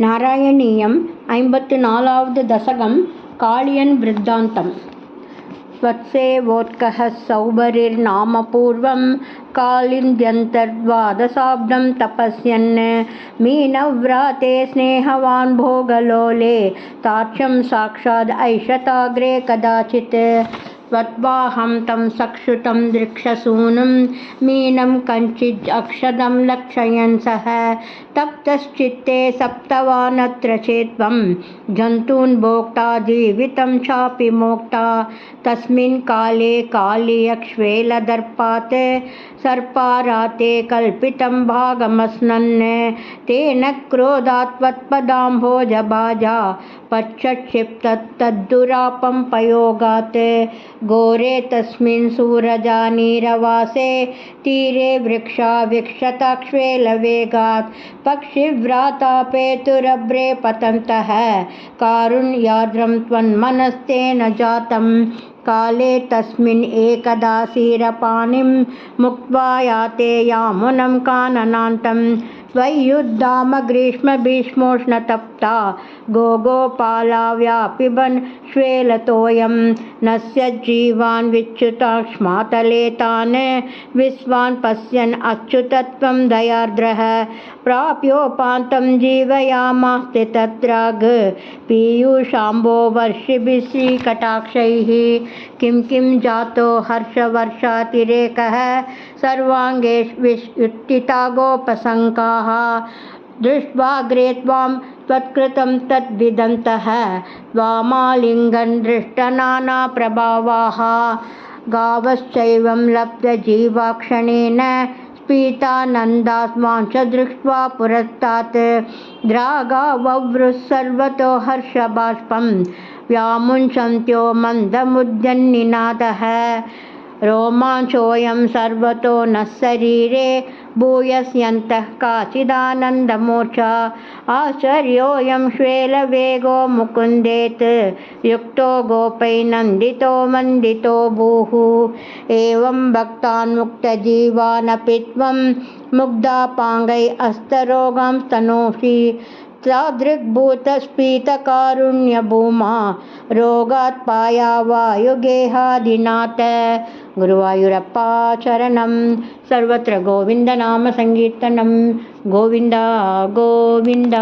నారాయణీయం 54వ దశకం కాళియన్ వృత్తాంతం. వత్సేవోత్కః సౌభరిర్నామ పూర్వం కాళింద్యంతర్ద్వాదశాబ్దం తపస్యన్ మీనవ్రాతే స్నేహవాన్ భోగలోలే తార్క్ష్యం సాక్షాద్ ఐషతాగ్రే కదాచిత్. వత్వాహం తం సక్షుతం దృక్షసూనుం మీనం కంచిద్ అక్షతం లక్షయన్ సహ తప్తశ్చిత్తే సప్తవానత్ర చేత్వం జంతూన్ భోక్తా జీవితం చాపి మోక్తా. తస్మిన్ కాలే కాళియక్ష్వేలదర్పాత్ సర్పారాతే కల్పితం భాగమస్నన్ తేన క్రోధాత్ త్వత్పదాంభోజభాజా పశ్చక్షిప్తద్దురాపం పయోగాత్. ఘోరే తస్మిన్ సూరజానీరవాసే తీరే వృక్షా విక్షతాక్ష్వేలవేగాత్ పక్షివ్రాతాపేతురభ్రే పతంతః కారుణ్యార్ద్రం త్వన్మనస్తేన జాతం. కాలే తస్మిన్ ఏకదా శీరపాణిం ముక్త్వా యాతే యామునం కాననాంతం. ద్వైయుద్ధామ గ్రీష్మ భీష్మోష్ణతప్తా గోపాలా వ్యాపిబన్ శ్వేలతోయం నశ్యజ్జీవాన్ విచ్యుతాక్ష్మాతలే తాన్ విశ్వాన్ పశ్యన్ అచ్యుతత్వం దయార్ద్రః. ప్రాప్యోపాంతం జీవయామాస్తి తత్రాగ్ పీయూషాంబో వర్షిభిः శ్రీకటాక్షైః. కిం కిం జాతో హర్షవర్షాతిరేకः సర్వాంగే విష్యుత్థితా గోపసంకాః. దృష్ట్వాగ్రే త్వాం త్వత్కృతం తద్విదంతః త్వామాలింగన్ దృష్టనానాప్రభావాः. గావశ్చైవం లబ్ధజీవాక్షణేన స్ఫీతానందాస్మాంచ దృష్ట్వా పురస్తాత్. ద్రాగావవృः సర్వతో హర్షబాష్పం వ్యాముంచంత్యో మందముద్యన్నినాదः. రోమాంచోऽयं సర్వతో నః శరీరే భూయస్యంతః కాచిదానందమూర్ఛా. ఆశ్చర్యోऽयं శ్వేలవేగో ముకుందేత్ యుక్తో గోపైనందితో మందితో భూః. ఏవం భక్తాన్ముక్తజీవానపి త్వం ముగ్ధాపాంగై అస్తరోగాం స్తనోషి. తాదృగ్భూతస్ఫీతకారుణ్యభూమా రోగాత్ పాయావాయుగేహాదినాథ. గురువాయూరప్ప చరణం. సర్వత్ర గోవిందనామ సంకీర్తనం. గోవింద గోవింద.